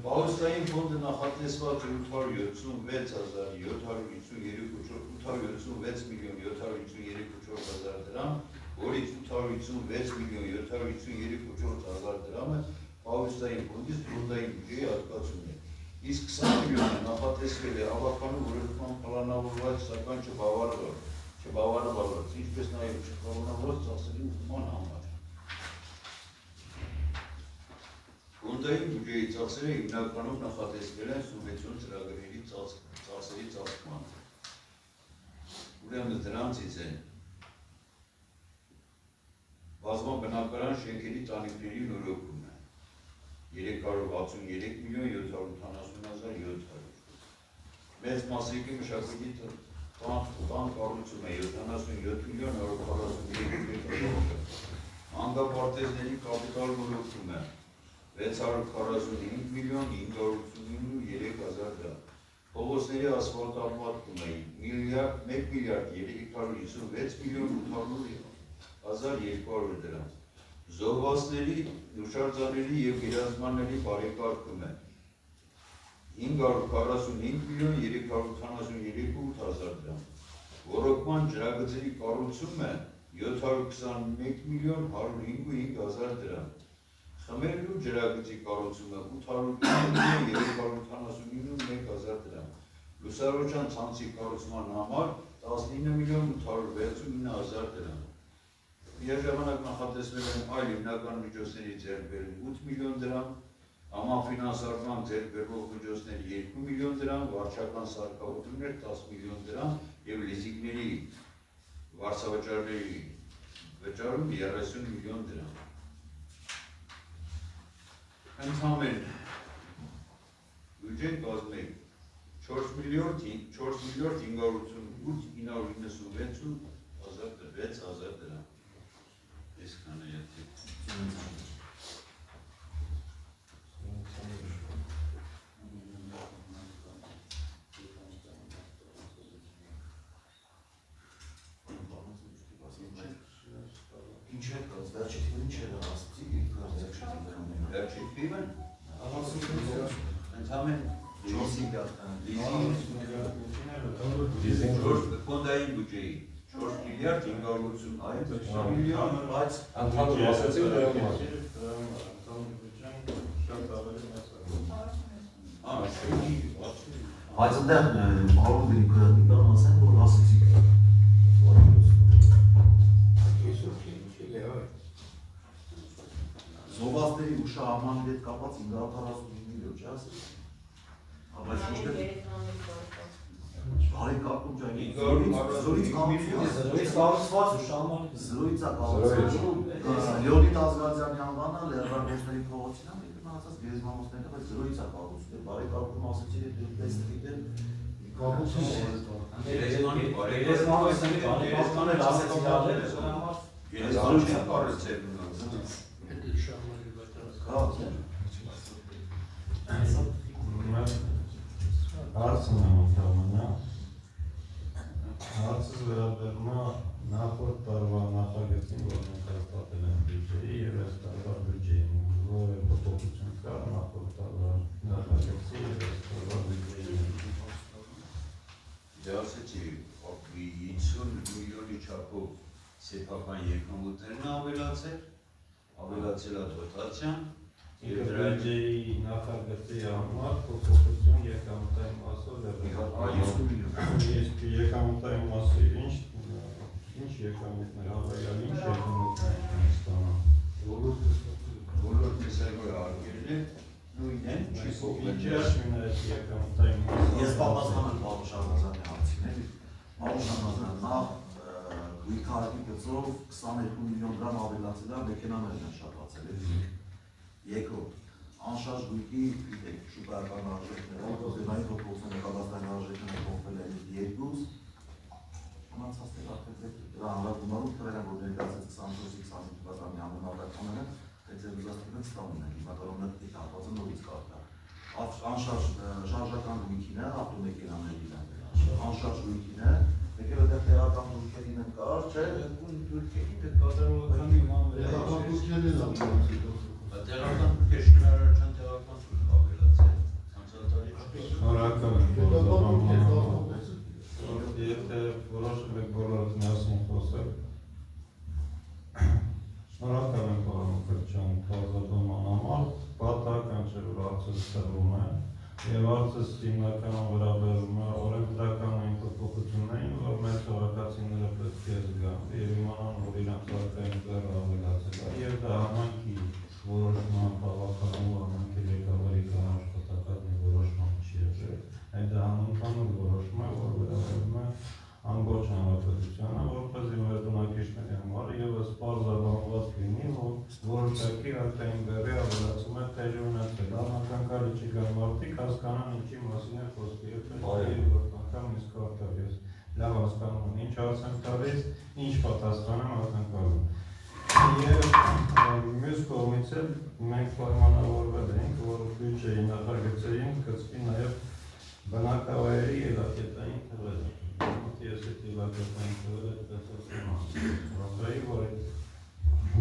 S6: Պահոստային ֆոնդը նախատեսված 876,753,753,400 դրամ, որից 856,753,400 դրամը Պահոստային ֆոնդից ֆոնդային բյուջեի հատկացումն է։ Իսկ 20 միլիոնը նախատեսվել է ավականու որոշման պլանավորված, սակայն չբավարարված, ինչպես նաև չբավարարված ծախսերի ուղղման համար։ Ֆոնդային բյուջեի ծախսերը հիմնականում նախատեսվել են սուբվենցիոն ծրագրերի ծախսերի ծախսման։ Ուրեմն դրանցից են բազմաբնակարան շենքերի տանիքների նորոգումը 363,780,700 Մեծ մասրիկի մշակույթի տան կառուցումը 77,943,000 Մանկապարտեզների կապիտալ նորոգումը 645,589,300 դրամ Փողոցների ասֆալտապատումը 1,156,800,200 դրամ Զոհվածների, հուշարձանների և գերեզմանների բարեկարգումը 545,373,800 դրամ Ոռոգման ջրագծերի կառուցումը 721,105,000 դրամ Խմերգլու ջրագծի կառուցումը 809,379,100 դրամ Լուսարոջան ցանցի կառուցման համար 19,869,000 դրամ Միաժամանակ նախատեսվել են այլ հիմնական միջոցների ձեռքբերում 8 միլիոն դրամ, համաֆինանսական ձեռքբերվող միջոցներ 2 միլիոն դրամ, վարչական սարքավորումներ 10 միլիոն դրամ և լիզինգների վարձավճարների վճարում 30 միլիոն դրամ։ Ընդհանուր բյուջեն կազմում է 4,586,996,600 դրամ։ Այսքանը եթե
S4: Ինչ է կաց, վերջի թիվը ինչ է ասացի,
S6: վերջի թիվը ընդհանուր ֆոնդային բյուջեի 4 միլիարդ 580 միլիոն,
S4: բայց
S1: ընդհանուր ասացին դրա համար։
S4: Բայց այնտեղ Պարոն Գրիգորյանն ասեն, որ ասացի Զոհվածների հուշահամալիրի հետ կապած 545 միլիոն չի ասել։ Բայց ինչպես բարեկարգում ջան, զրույց կառուցված հուշահամալիր զրույց է կառուցված։ Լեոնիդ Ազգազյանի անվանը լեռնագործների փողոցին է, մնացած գերեզմանոցները, բայց զրույց է կառուցվում։ Բարեկարգում ասացի դու տեսնείτε կառուցում
S5: Գերեզմանոցների բարեկարգումները ասեցի դալեր,
S6: զրույց է կառուցել։
S2: Հարցն եմ ընդհանրապես հարցը վերաբերում է նախորդ տարվա նախագծին, որ մենք հաստատել ենք բյուջեի և այս տարվա բյուջեին, որը փոփոխություն կա նախորդ տարվա նախագծի և այս տարվա բյուջեի։
S6: Դե ասեցի 50 միլիոնի չափով սեփական եկամուտներն ավելացել է դոտացիան
S2: Եվ բյուջեի նախագծի համար փոփոխություն եկամտային մասով
S6: 50 միլիոն։
S2: եկամտային մասի ինչ եկամուտներ, հավելյալ ինչ եկամուտներ են ստանալ։
S6: Բոլոր տեսակի արգելը նույնն են, չի փոխվել։
S2: Ինչ ասում է եկամտային մասը։
S4: Ես պատասխանել Պարուշ Աղազյանի հարցին, Պարուշ Աղազյան նախ գույքարկի գծով 22 միլիոն դրամ ավելացել է մեքենաներն են շատացել է։ Երկրորդ, անշարժ գույքի գիտեք շուկայական արժեքները, օտոզենային փոփոխության կադաստրային արժեքները փոխվել են 2, մնացածները արդեն դրա հանրագումարում թվեր են, որ ներկայացած 24-25 թվականի համեմատականները դեզերուզաստիկն ստանում են, հիմնականում նկտիկ հատվածը նորից կարգա։ Անշարժ շարժական գույքին է, ավտոմեքենաների անշարժ գույքին է, եկել է դեռ տեղական գույքերին են կար, չէ,
S6: Թուրքերին դե կատարողական տեղական թուրքեր շինարարության տեղական թուրք ավելացել, անցյալ տարի
S2: Շնորհակալ եմ, եթե որոշել եք բոլորդ միասին խոսել, շնորհակալ եմ պարոն Մկրտչյան բազատոման համար, պատահական չէ, որ հարցը ստեղվում է, և հարցս հիմնականում վերաբերում է օրենսդրական փոփոխություններին, որ մեր քաղաքացիները պետք է զգան և իմանան, որ իրանց սարքային ձեռը ավելացել է, և դա համայնքի որոշման բավականին, որ համայնքի ղեկավարի կամ աշխատակազմի որոշման չի եղել, այդ դա համընդհանուր որոշում է, որ վերաբերում է ամբողջ հանրապետությանը, որպեսզի մեր բնակիչների համար ևս պարզաբանված լինի, որ որոշակի արտային բեռի ավելացում է տեղի ունեցել, անակնկալի չի գան մարդիկ հասկանան ինչի մասին է խոսքը, և որդ անգամ իսկ արդար ես լավ հասկանում եմ, ինչ հարց եմ տալիս, ինչ պատասխան եմ ակնկալում։ Եվ մյուս կողմից էլ մենք պայմանավորվել ենք, որ բյուջեի նախագծերին գծվի նաև բնակավայրերի ելակետային թվերը։ Ես այդ ելակետային թվերը տեսացում որ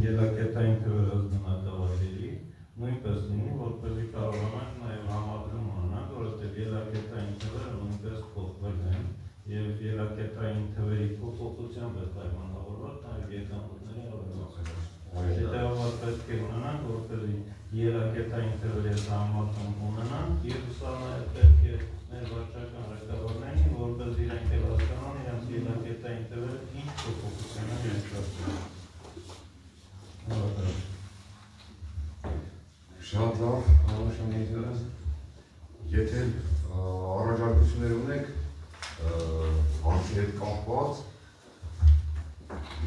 S2: ելակետային թվերը բնակավայրերի նույնպես լինի, որպեսզի կարողանանք նաև համադրում ունենանք, որովհետև ելակետային թվերը նույնպես փոխվել են և ելակետային թվերի փոփոխությամբ է պայմանավորված նաև եկամուտների ավելացումը։ Հետևաբար պետք է ունենանք, որպեսզի ելակետային թվերի համատում ունենանք և սա նաև պետք է մեր վարչական ղեկավարներին, որպեսզի իրենք էլ հասկանան իրենց ելակետային թվերը ինչ փոփոխություն են ներկայացնում։
S1: Շատ լավ, Անաշանիները, եթե առաջարկություններ ունեք հարցի հետ կապված,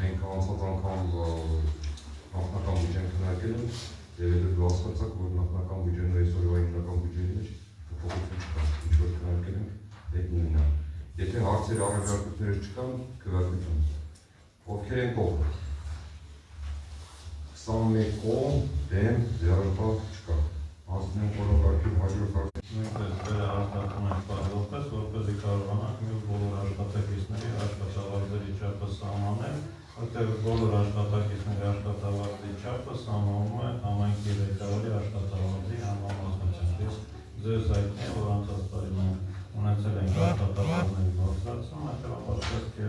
S1: մենք անցած անգամ նախնական բյուջեն քննարկել ենք, և դու հասկացաք, որ նախնական բյուջեն ու այսօրվա հիմնական բյուջեի մեջ փոփոխություն չկա, ինչ-որ քննարկել ենք, այդ նույնն է։ Եթե հարցեր առաջարկություններ չկան, քվեարկություն։ Ովքեր են կողմ։ 21 կողմ, դեմ, ձեռնպահ չկա։ Հասնում ենք օրակարգի հաջորդ հարցը։
S2: Նույնպես վերահաստատում ենք պարզապես, որպեսզի կարողանանք մյուս բոլոր աշխատակիցների աշխատավարձերի չափը սահմանել, որտեղ բոլոր աշխատակիցների աշխատավարձի չափը սահմանվում է համայնքի ղեկավարի աշխատավարձի համամասնությամբ։ Ձեզ հայտնի է, որ անցած տարի մենք ունեցել ենք աշխատավարձների բարձրացում, հետևաբար պետք է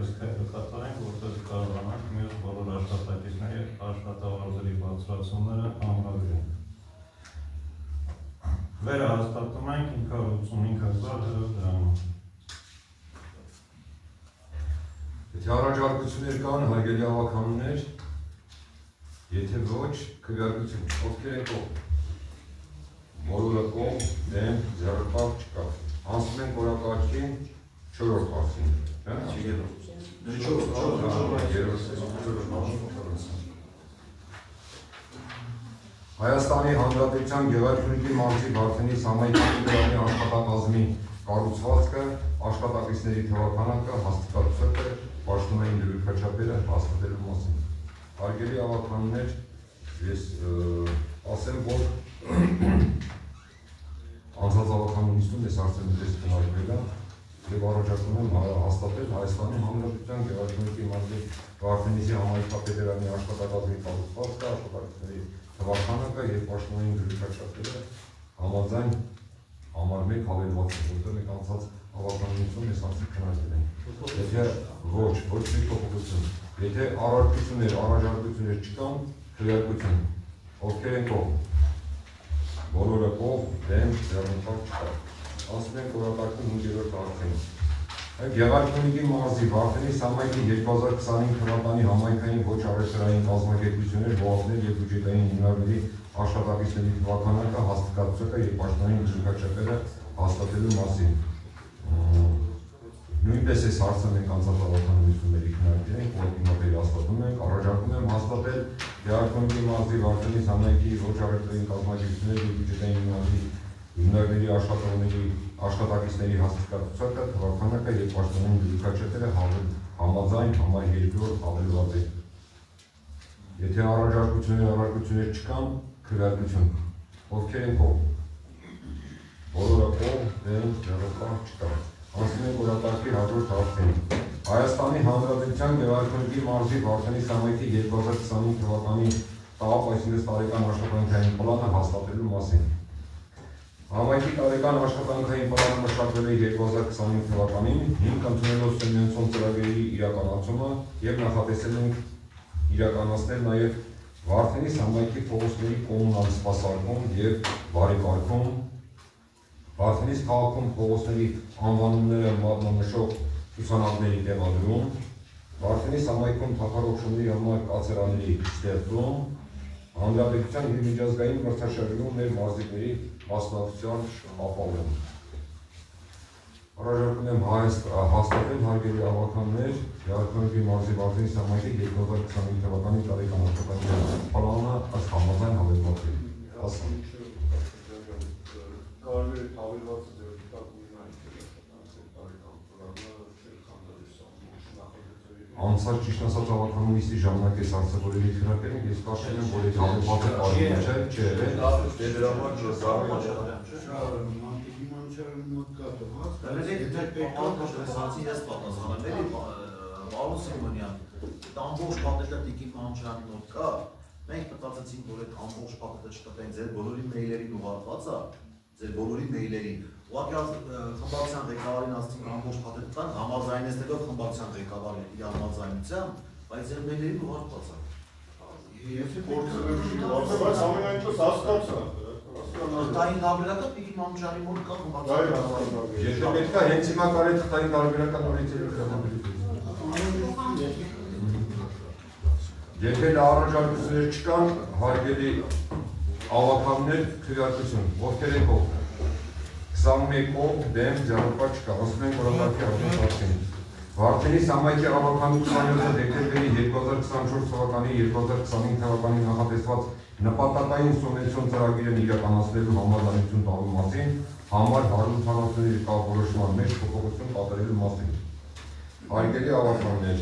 S2: կատարենք, որպեսզի կարողանանք մյուս բոլոր աշխատակիցների աշխատավարձերի բարձրացումները ամրագրենք։ Վերահաստատում ենք 585,000 դրամ։
S1: Եթե առաջարկություններ կան, հարգելի ավականներ, եթե ոչ, քվեարկություն, ովքեր են կողմ։ Բոլորը կողմ, դեմ, ձեռնպահ չկա։ Անցնում ենք օրակարգին 4-րդ հարցին։ Հայաստանի Հանրապետության Գեղարքունիքի մարզի Վարդենիս համայնքի դրամի աշխատակազմի կառուցվածքը, աշխատակիցների թվաքանակը, հաստատակցը, պաշտոնային դրույթաչափերը հաստատելու մասին։ Հարգելի ավականներ, ես ասեմ, որ անցած ավականությունից ես արդեն դες քննարկվել եմ և առաջարկում եմ հաստատել Հայաստանի Հանրապետության Գեղարքունիքի մարզի Վարդենիսի համայնքի դրամի աշխատակազմի կառուցվածքը, աշխատակիցների թվաքանակը և պաշտոնային դրույթաչափերը համաձայն համար 1 հավելված է, որտեղ մենք անցած ավականությունում ես արդեն քննարկել ենք։ Եթե ոչ մի փոփոխություն, եթե առաջարկություններ չկան, քվեարկություն, ովքեր են կողմ։ Բոլորը կողմ, դեմ, ձեռնպահ չկա։ Ասում ենք օրակարգում 5-րդ հարցին։ Գեղարքունիքի մարզի Վարդենի համայնքի 2025 թվականի համայնքային ոչ առևտրային կազմակերպություններ, ՈԱԿ-ներ և բյուջետային հիմնարկների աշխատակիցների թվականակը հաստատակցությունները և պաշտոնային դրույքաչափերը հաստատելու մասին։ Նույնպես այս հարցը մենք անցած հավաքանությունների քննարկել ենք, որի մոտել հաստատում ենք, առաջարկում եմ հաստատել Գեղարքունիքի մարզի Վարդենի համայնքի ոչ առևտրային կազմակերպությունների և բյուջետային հիմնարկների աշխատակիցների հաստատակցությունները թվականակը և պաշտոնային դրույքաչափերը համաձայն համար 2-րդ հավելված է։ Եթե առաջարկություններ չկան, քվեարկություն։ Ովքեր են կողմ։ Բոլորը կողմ, դեմ, ձեռնպահ չկա։ Անցնում ենք օրակարգի հաջորդ հարցին։ Հայաստանի Հանրապետության Գեղարքունիքի մարզի Վարդենի համայնքի 2025 թվականի ՏԱՊ 56 տարեկան աշխատանքային պլանը հաստատելու մասին։ Համայնքի տարեկան աշխատանքային պլանը մշակվել է 2025 թվականին, հիմք ընդունելով Սենյունցոն ծրագրերի իրականացումը և նախատեսել ենք իրականացնել նաև Վարդենի համայնքի փողոցների կոմունալ սպասարկում և բարեկարգում, Վարդենի քաղաքում փողոցների անվանումները մատնանշող ցուցանակների տեղադրում, Վարդենի համայնքում թափառողջների համար կացարանների ստեղծում, հանրապետության և միջազգային մրցաշրջանում մեր մարզիկների մասնակցության ապահովում։ Առաջարկում եմ հաստատել հարգելի ավականներ Գեղարքունիքի մարզի Վարդենի համայնքի 2025 թվականի տարեկան աշխատանքային պլանը ըստ համաձայն հավելվածի։ Անցած ճիշտ ասած հավաքանունիստի ժամանակ այս հարցը որևէ քննարկել ենք, ես կարծում եմ, որ այդ հավելվածը կարևոր չէ,
S4: ամբողջ պատետը Տիկին Մանուչյանի մոտ կա, մենք մտածեցինք, որ այդ ամբողջ պատետը չտպենք ձեր բոլորի մեյլերին ուղարկված է, ձեր բոլորի մեյլերին, ուղղակի խմբակցության ղեկավարին ասեցինք ամբողջ պատետը տան, համաձայնեցնելով խմբակցության ղեկավարի համաձայնությամբ, բայց ձեր մեյլերին ուղարկված է։ Թղթային տարբերակը Տիկին Մանուչյանի մոտ կա խմբակցության։
S1: Եթե պետք է հենց հիմա կարելի թղթային տարբերական նորից Եթե առաջարկություններ չկան, հարգելի ավականներ, քվեարկություն, ովքեր են կողմ։ 21 կողմ, դեմ, ձեռնպահ չկա, ասում ենք օրակարգի հաջորդ հարցին։ Վարդենի համայնքի ավականության 27 դեկտեմբերի 2024 թվականի 2025 թվականի նախատեսված նպատակային սուբվենցիոն ծրագիրն իրականացնելու համաձայնություն տալու մասին համար 180-ների կարգավորման մեջ փոփոխություն կատարելու մասին։ Հարգելի ավականներ,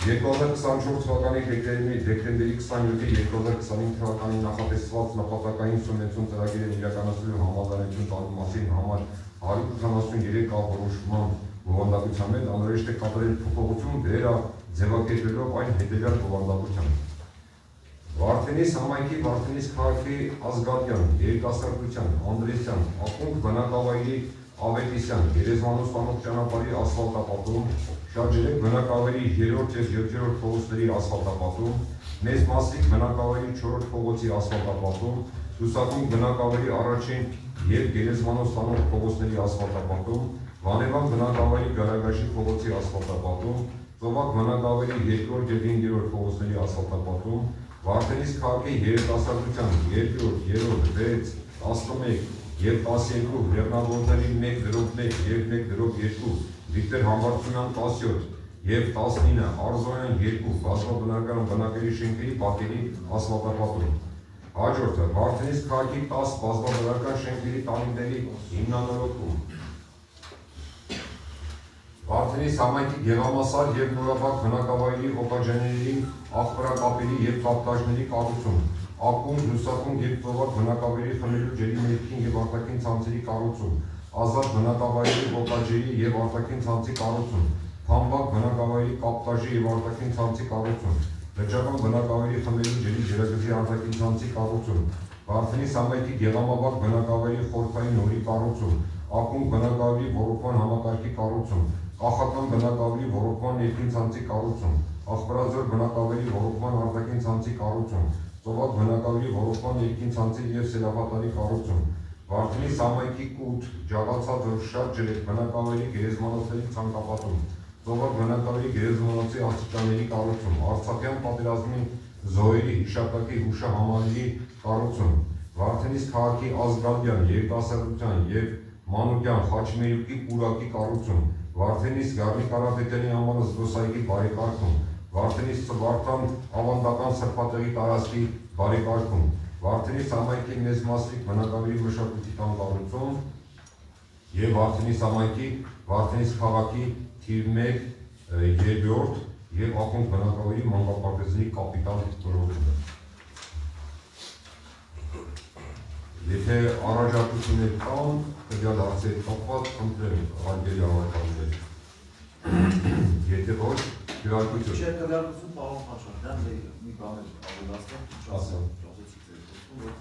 S1: 2024 թվականի դեկտեմբերի 27-ի 2025 թվականի նախատեսված նպատակային սուբվենցիոն ծրագիրն իրականացնելու համաձայնություն տալու մասին համար 183 կարգավորման բովանդակության մեջ անհրաժեշտ է կատարել փոփոխություն վերաձևակերպելով այն հետևյալ բովանդակությամբ։ Վարդենի համայնքի Վարդենի քաղաքի Ազգատյան, Երիտասարդության, Անդրեսյան, Ակունք բնակավայրի Ավետիսյան, Գերեզմանոց տանող ճանապարհի ասֆալտապատում, Շարժերեք բնակավայրի 3-րդ և 7-րդ փողոցների ասֆալտապատում, Մեծ Մասիկ բնակավայրի 4-րդ փողոցի ասֆալտապատում, Լուսակունք բնակավայրի առաջին և Գերեզմանոց տանող փողոցների ասֆալտապատում, Վանևան բնակավայրի Գարագաշի փողոցի ասֆալտապատում, Ծովակ բնակավայրի 2-րդ և 5-րդ փողոցների ասֆալտապատում, Վարդենի քաղաքի երիտասարդության 2-րդ, 3-րդ, 6, 11 և 12 լեռնագործների 1/1 և 1/2, Վիկտոր Համբարձումյան 17 և 19 Արզոյան 2 բազմաբնակարան բնակելի շենքերի պատերի ասֆալտապատում։ Հաջորդը Վարդենի քաղաքի 10 բազմաբնակարան շենքերի տանիքների հիմնանորոգում։ Վարդենի համայնքի Գեղամասար և Նորաբակ բնակավայրի օկաջաներին աղբրակապերի և թափտաժների կառուցում, Ակունք, Լուսակունք և Ծովակ բնակավայրի խմելու ջրի ներքին և արտաքին ցանցերի կառուցում, Ազատ բնակավայրի օկաջերի և արտաքին ցանցի կառուցում, Թամբակ բնակավայրի կապտաժի և արտաքին ցանցի կառուցում, Լճական բնակավայրի խմելու ջրի ջրագծի արտաքին ցանցի կառուցում, Վարդենի համայնքի Գեղամաբակ բնակավայրի խորքային նորի կառուցում, Ակունք բնակավայրի ոռոգման համակարգի կառուցում, Կախական բնակավայրի ոռոգման ներքին ցանցի կառուցում, Աղբրազոր բնակավայրի ոռոգման արտաքին ցանցի կառուցում, Ծովակ բնակավայրի ոռոգման ներքին ցանցի և սելավատարի կառուցում, Վարդենիս համայնքի կուտ, ջաղացած շատ ջրեք, բնակավայրի գերեզմանոցների ցանկապատում, ծովակ բնակավայրի գերեզմանոցի աստիճանների կառուցում, Արցախյան պատերազմի զոհերի հիշատակի հուշահամալիրի կառուցում, Վարդենիս քաղաքի ազգալյան, երիտասարդության և մանուկյան խաչմերուկի պուրակի կառուցում, Վարդենիս Գառնիկ Կարապետյանի անվան զբոսայգի բարեկարգում, Վարդենիս Սվարթան ավանդական սրբատեղի տարածքի բարեկարգում, Վարդենիս համայնքի մեծ մասնիկ բնակավայրի մշակույթի տան կառուցում և Վարդենիս համայնքի Վարդենիս քաղաքի թիվ 1, 2-րդ և ակունք բնակավայրի մանկապարտեզների կապիտալ որոշումը։ Եթե առաջարկություններ կան, տվյալ հարցերի կապված խնդրեմ արգելի հավաքականներ։ Եթե ոչ, քվեարկություն։
S4: Չէ, քվեարկություն պարոն Խաչատրյան, մի բան ավելացնեմ, ճաշեցիք ձեր խոսքում, որ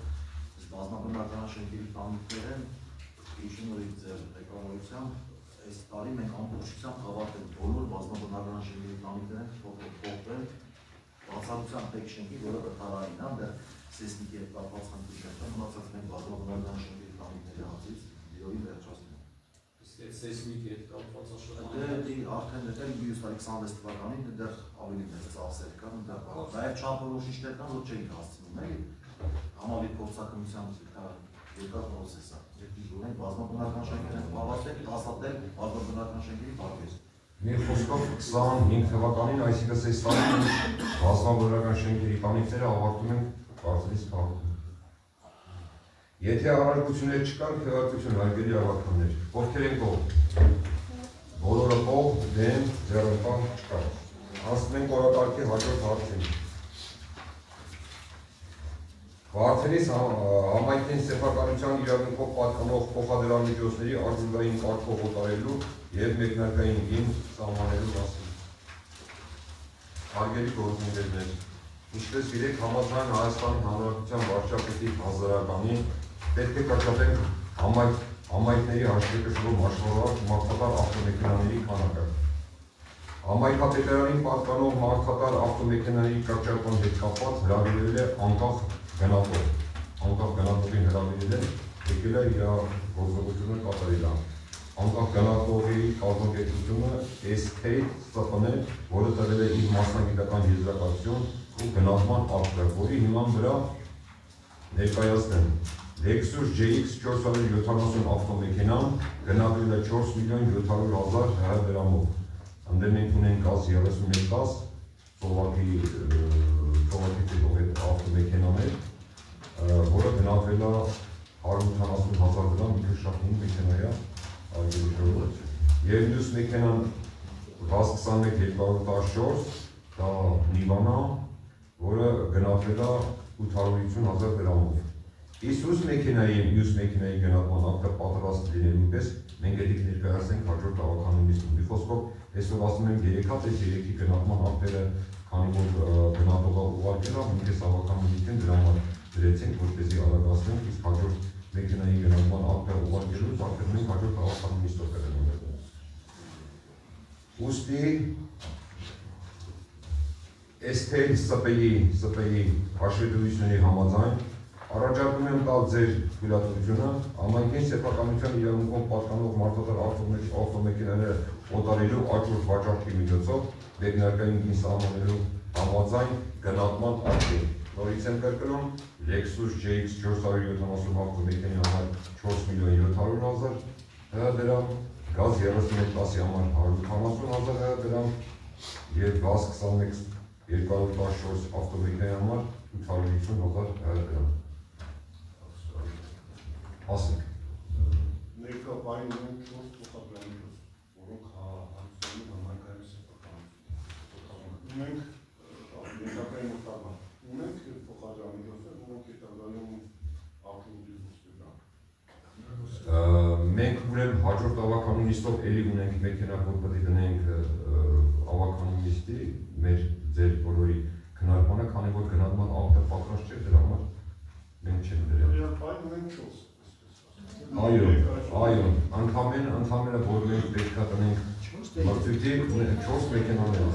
S4: բազմաբնակարան շենքերի տանիքները իշխանորից ձեր ղեկավարությամբ այս տարի մենք ամբողջությամբ հավաքել բոլոր բազմաբնակարան շենքերի տանիքները փոխվել բացառությամբ մեկ շենքի, որը վտարային է, դեռ սեսմիկի հետ կապված խնդիր չկա, մնացած մենք բազմաբնակարան շենքերի տանիքների հացից դիորի վերջացնում։
S5: Իսկ այդ սեսմիկի հետ կապված
S4: աշխատանքները արդեն դեռ 2026 թվականին դեռ ավելի մեծ ծախսեր կան, նաև չափորոշիչներ կան, որ չենք հասցնում, էլի համալիր փորձակնությամբ երկար պրոցես է։ Մենք բազմաբնական շենքեր ենք հավաքել, հաստատել բազմաբնական շենքերի պարկեզ։
S1: Մի խոսքով 25 թվականին, այսինքն այս տարի բազմաբնական շենքերի տանիքները ավարտում ենք Վարդենիս քաղաքում։ Եթե առարկություններ չկան, քվեարկություն հարգելի հավաքականներ, ովքեր են կողմ։ Բոլորը կողմ, դեմ, ձեռնպահ չկա։ Անցնում ենք օրակարգի հաջորդ հարցին։ Վարդենիս համայնքին սեփականության իրավունքով պատկանող փոխադրամիջոցների արձուղային կարգով օտարելու և մեկնարկային գին սահմանելու մասին։ Հարգելի գործընկերներ, ինչպես գիտեք, համաձայն Հայաստանի Հանրապետության վարչապետի հազարականին պետք է կրճատենք համայնքների հաշվեկշռում մարդատար ավտոմեքենաների քանակը։ Համայնքապետարանին պատկանող մարդատար ավտոմեքենաների կրճատման հետ կապված հրավիրել է անկախ գնահատողին հրավիրել է, եկել է իր գործողությունը կատարել է։ Անկախ գնահատողի կազմակերպությունը SK ՍՊՆ, որը տվել է իր մասնագիտական եզրակացություն ու գնահատման ակտը, որի հիման վրա ներկայացնեմ Lexus GX 470 ավտոմեքենան գնահատվել է 4.700.000 ՀՀ դրամով։ Անդր մենք ունենք գազ 3110 ծովակի տետող այդ ավտոմեքենաներ, որը գնահատվել է 180.000 դրամ, ինքը շատ հին մեքենա է, և մյուս մեքենան վազ 21-214, դա Նիվան է, որը գնահատվել է 850.000 դրամով։ Իսկ մյուս մեքենայի գնահատման ակտը պատրաստ լինելու պես մենք պետք է ներկայացնենք հաջորդ հավաքականությունից։ Մի խոսքով, այսօր ասում եմ 3 հատ, այս 3-ի գնահատման ակտերը, քանի որ գնահատողը ուղարկել է, մենք այս հավաքականությունին դրա համար դրեցինք, որպեսզի արագացնենք, իսկ հաջորդ մեքենայի գնահատման ակտը ուղարկելուց արդեն մենք հաջորդ հավաքականությունից կգնանք։ Ուստի ST ՍՊ-ի հաշվետվությունների համաձայն առաջարկում եմ տալ ձեր թույլատվությունը համայնքին սեփականության իրավունքով պատկանող մարդատար ավտոմեքենաները օտարելու աճուրդ վաճառքի միջոցով մեկնարկային գին սահմանելու համաձայն գնահատման ակտին։ Նորից եմ կրկնում, Lexus GX 470 ավտոմեքենայի համար 4.700.000 ՀՀ դրամ, գազ 3110-ի համար 140.000 ՀՀ դրամ և գազ 21-214 ավտոմեքենայի համար 850.000 ՀՀ դրամ։ Ասենք։
S7: Ներկա պահին ունենք 4 փոխադրամիջոց, որոնք հանդիսանում համայնքային սեփականություն։ Ունենք ներկայային օգտագործում, ունենք փոխադրամիջոցներ, որոնք հետագայում ակտիվի ոստիկանան։
S1: Մենք ուրեմն հաջորդ ավականունիստով էլի ունենք մեքենա, որ պետք է դնենք ավականունիստի, ձեր բոլորի քննարկմանը, քանի որ գնահատման ակտը պատրաստ չէ, դրա համար մենք չենք դրել։
S7: Պահին ունենք 4։
S1: Այո, ընդհանրապես բոլորին պետք է տնենք մրցույթի 4 մեքենաներ են։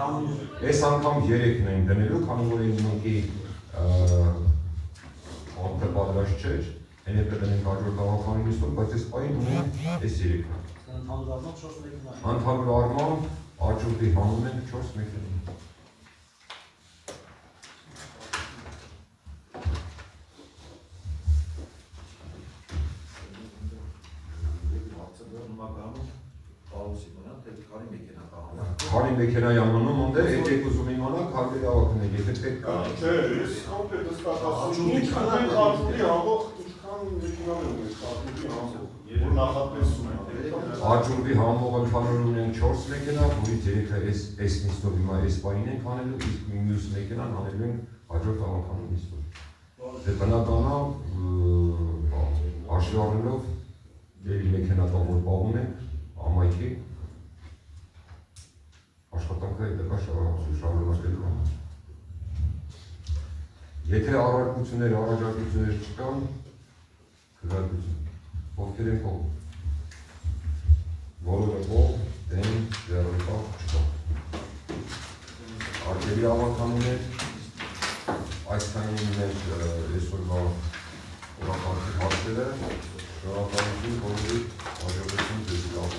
S1: Այս անգամ 3-ն են դնելու, քանի որ մեկի ակտը պատրաստ չէր, Հենեպ դնենք հաջորդ հավաքանի նիստում, բայց այս պահին ունենք այս 3-ը։
S5: Ընդհանուր առմամբ 4 մեքենա։
S1: Ընդհանուր առմամբ աճուրդի հանում ենք 4 մեքենա։ Քանի մեքենայի ամնում ունդեր, եկեք ուզում իմանանք, հարկերի ավակնեք, եթե պետք է։
S7: Չէ, ես կոնկրետ հստակացնում ինչքան աճուրդի համող, ինչքան մեքենաներ ունենք աճուրդի համող, որ նախատեսում ենք։
S1: Աճուրդի համող ընդհանուր ունենք 4 մեքենա, որից 3-ը այս նիստով հիմա այս պահին ենք անելու, իսկ մյուս մեքենան անելու ենք հաջորդ հավաքանի նիստով։ Դե բնականա հաշվի առնելով դերի մեքենա կա, որ պահում ենք ամայքի աշխատանքը հետագա շարունակելու համար։ Եթե առարկություններ, առաջարկություններ չկան, քվեարկություն, ովքեր են կողմ։ Բոլորը կողմ, դեն, ձեռնկա չկա։ Արկերի ավականներ, այսքանին մեր այսօրվա օրակարգի հարցերը, շնորհակալություն բոլորի հաջողություն ձեզ լավ։